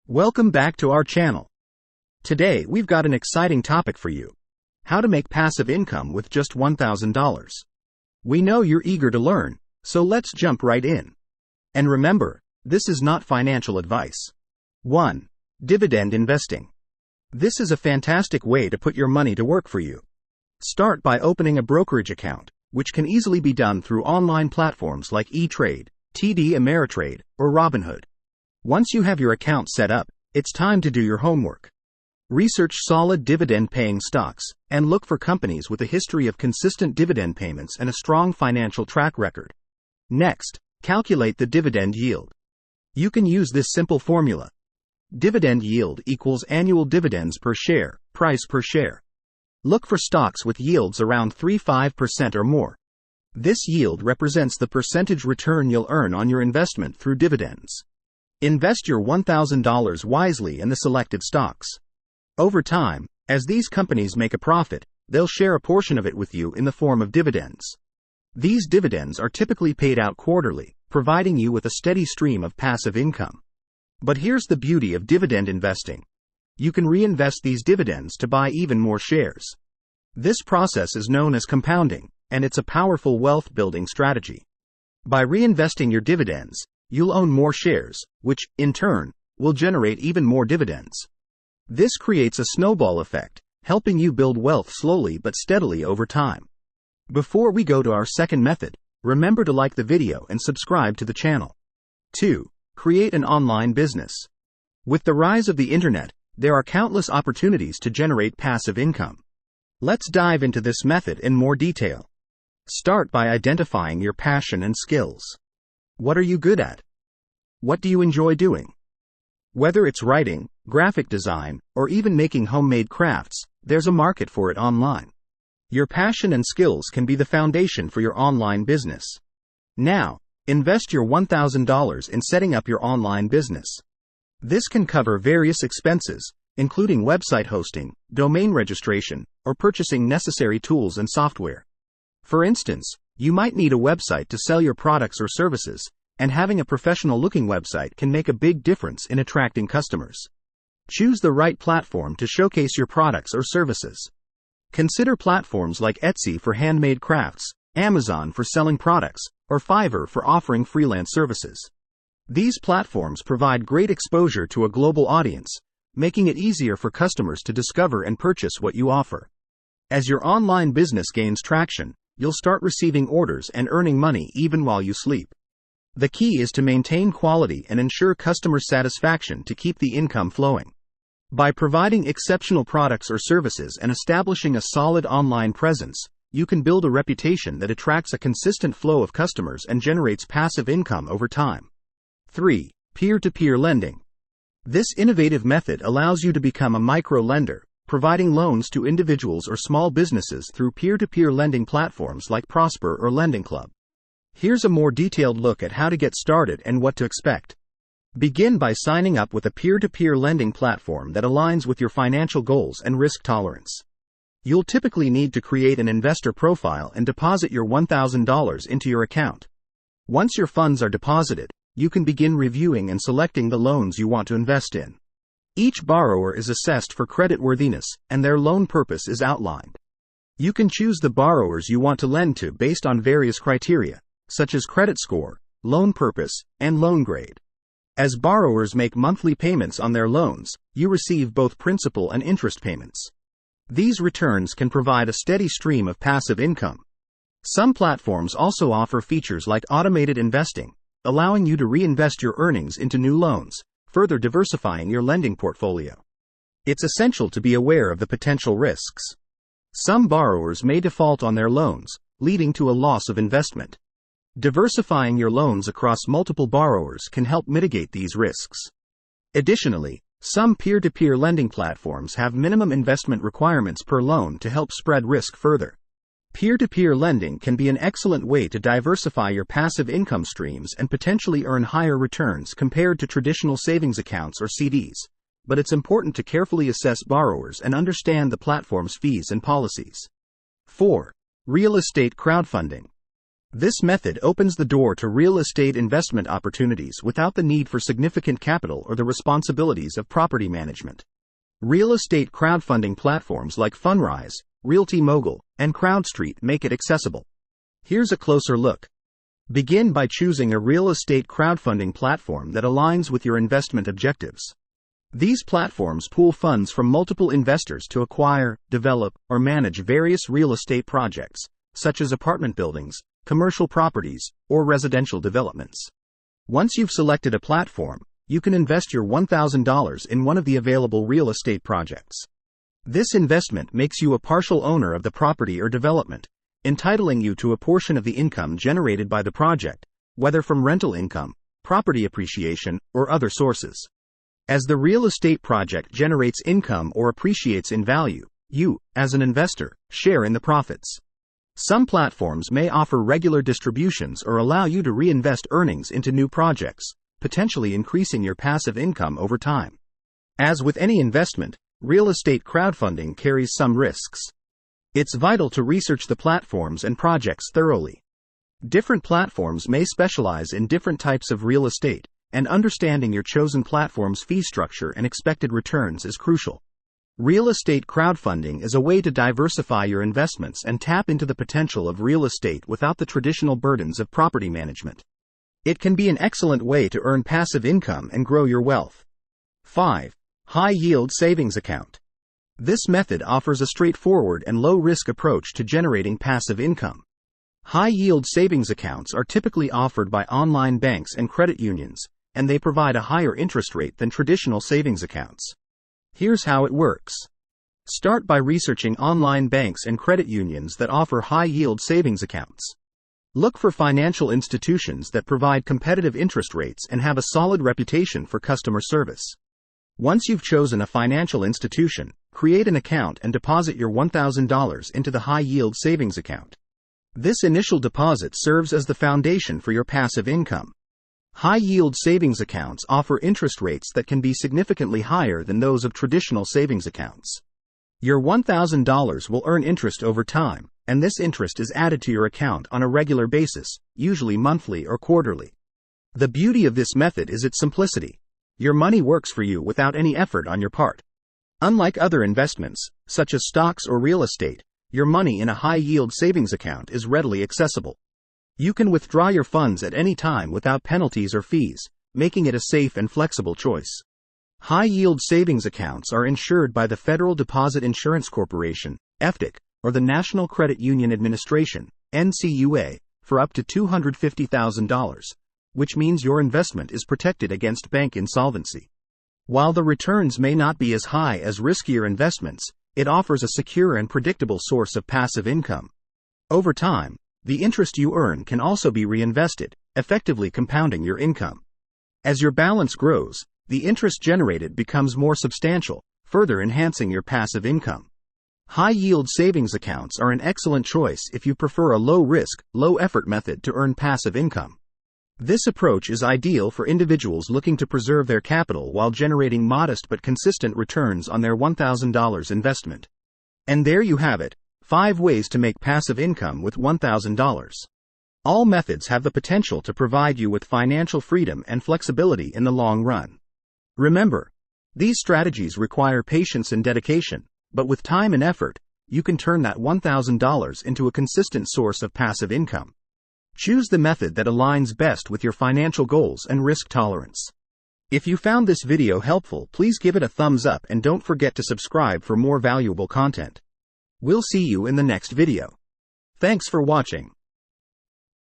Welcome back to our channel. Today we've got an exciting topic for you. How to make passive income with just $1,000. We know you're eager to learn, so let's jump right in. And remember, this is not financial advice. 1. Dividend investing. This is a fantastic way to put your money to work for you. Start by opening a brokerage account, which can easily be done through online platforms like eTrade, TD Ameritrade, or Robinhood. Once you have your account set up, it's time to do your homework. Research solid dividend-paying stocks, and look for companies with a history of consistent dividend payments and a strong financial track record. Next, calculate the dividend yield. You can use this simple formula. Dividend yield equals annual dividends per share, price per share. Look for stocks with yields around 3-5% or more. This yield represents the percentage return you'll earn on your investment through dividends. Invest your $1,000 wisely in the selected stocks. Over time, as these companies make a profit, they'll share a portion of it with you in the form of dividends. These dividends are typically paid out quarterly, providing you with a steady stream of passive income. But here's the beauty of dividend investing. You can reinvest these dividends to buy even more shares. This process is known as compounding, and it's a powerful wealth-building strategy. By reinvesting your dividends, you'll own more shares, which, in turn, will generate even more dividends. This creates a snowball effect, helping you build wealth slowly but steadily over time. Before we go to our second method, remember to like the video and subscribe to the channel. 2. Create an online business. With the rise of the internet, there are countless opportunities to generate passive income. Let's dive into this method in more detail. Start by identifying your passion and skills. What are you good at? What do you enjoy doing? Whether it's writing, graphic design, or even making homemade crafts, there's a market for it online. Your passion and skills can be the foundation for your online business. Now, invest your $1,000 in setting up your online business. This can cover various expenses, including website hosting, domain registration, or purchasing necessary tools and software. For instance, you might need a website to sell your products or services, and having a professional-looking website can make a big difference in attracting customers. Choose the right platform to showcase your products or services. Consider platforms like Etsy for handmade crafts, Amazon for selling products, or Fiverr for offering freelance services. These platforms provide great exposure to a global audience, making it easier for customers to discover and purchase what you offer. As your online business gains traction, you'll start receiving orders and earning money even while you sleep. The key is to maintain quality and ensure customer satisfaction to keep the income flowing. By providing exceptional products or services and establishing a solid online presence, you can build a reputation that attracts a consistent flow of customers and generates passive income over time. 3. Peer-to-peer lending. This innovative method allows you to become a micro-lender, providing loans to individuals or small businesses through peer-to-peer lending platforms like Prosper or Lending Club. Here's a more detailed look at how to get started and what to expect. Begin by signing up with a peer-to-peer lending platform that aligns with your financial goals and risk tolerance. You'll typically need to create an investor profile and deposit your $1,000 into your account. Once your funds are deposited, you can begin reviewing and selecting the loans you want to invest in. Each borrower is assessed for creditworthiness, and their loan purpose is outlined. You can choose the borrowers you want to lend to based on various criteria, such as credit score, loan purpose, and loan grade. As borrowers make monthly payments on their loans, you receive both principal and interest payments. These returns can provide a steady stream of passive income. Some platforms also offer features like automated investing, allowing you to reinvest your earnings into new loans, further diversifying your lending portfolio. It's essential to be aware of the potential risks. Some borrowers may default on their loans, leading to a loss of investment. Diversifying your loans across multiple borrowers can help mitigate these risks. Additionally, some peer-to-peer lending platforms have minimum investment requirements per loan to help spread risk further. Peer-to-peer lending can be an excellent way to diversify your passive income streams and potentially earn higher returns compared to traditional savings accounts or CDs, but it's important to carefully assess borrowers and understand the platform's fees and policies. 4. Real estate crowdfunding. This method opens the door to real estate investment opportunities without the need for significant capital or the responsibilities of property management. Real estate crowdfunding platforms like Fundrise, Realty Mogul, and CrowdStreet make it accessible. Here's a closer look. Begin by choosing a real estate crowdfunding platform that aligns with your investment objectives. These platforms pool funds from multiple investors to acquire, develop, or manage various real estate projects, such as apartment buildings, commercial properties, or residential developments. Once you've selected a platform, you can invest your $1,000 in one of the available real estate projects. This investment makes you a partial owner of the property or development, entitling you to a portion of the income generated by the project, whether from rental income, property appreciation, or other sources. As the real estate project generates income or appreciates in value, you, as an investor, share in the profits. Some platforms may offer regular distributions or allow you to reinvest earnings into new projects, potentially increasing your passive income over time. As with any investment, real estate crowdfunding carries some risks. It's vital to research the platforms and projects thoroughly. Different platforms may specialize in different types of real estate, and understanding your chosen platform's fee structure and expected returns is crucial. Real estate crowdfunding is a way to diversify your investments and tap into the potential of real estate without the traditional burdens of property management. It can be an excellent way to earn passive income and grow your wealth. 5. High-yield savings account. This method offers a straightforward and low-risk approach to generating passive income. High-yield savings accounts are typically offered by online banks and credit unions, and they provide a higher interest rate than traditional savings accounts. Here's how it works. Start by researching online banks and credit unions that offer high-yield savings accounts. Look for financial institutions that provide competitive interest rates and have a solid reputation for customer service. Once you've chosen a financial institution, create an account and deposit your $1,000 into the high-yield savings account. This initial deposit serves as the foundation for your passive income. High-yield savings accounts offer interest rates that can be significantly higher than those of traditional savings accounts. Your $1,000 will earn interest over time, and this interest is added to your account on a regular basis, usually monthly or quarterly. The beauty of this method is its simplicity. Your money works for you without any effort on your part. Unlike other investments, such as stocks or real estate, your money in a high-yield savings account is readily accessible. You can withdraw your funds at any time without penalties or fees, making it a safe and flexible choice. High-yield savings accounts are insured by the Federal Deposit Insurance Corporation, FDIC, or the National Credit Union Administration, NCUA, for up to $250,000, which means your investment is protected against bank insolvency. While the returns may not be as high as riskier investments, it offers a secure and predictable source of passive income. Over time, the interest you earn can also be reinvested, effectively compounding your income. As your balance grows, the interest generated becomes more substantial, further enhancing your passive income. High-yield savings accounts are an excellent choice if you prefer a low-risk, low-effort method to earn passive income. This approach is ideal for individuals looking to preserve their capital while generating modest but consistent returns on their $1,000 investment. And there you have it, 5 ways to make passive income with $1,000. All methods have the potential to provide you with financial freedom and flexibility in the long run. Remember, these strategies require patience and dedication, but with time and effort, you can turn that $1,000 into a consistent source of passive income. Choose the method that aligns best with your financial goals and risk tolerance. If you found this video helpful, please give it a thumbs up and don't forget to subscribe for more valuable content. We'll see you in the next video. Thanks for watching.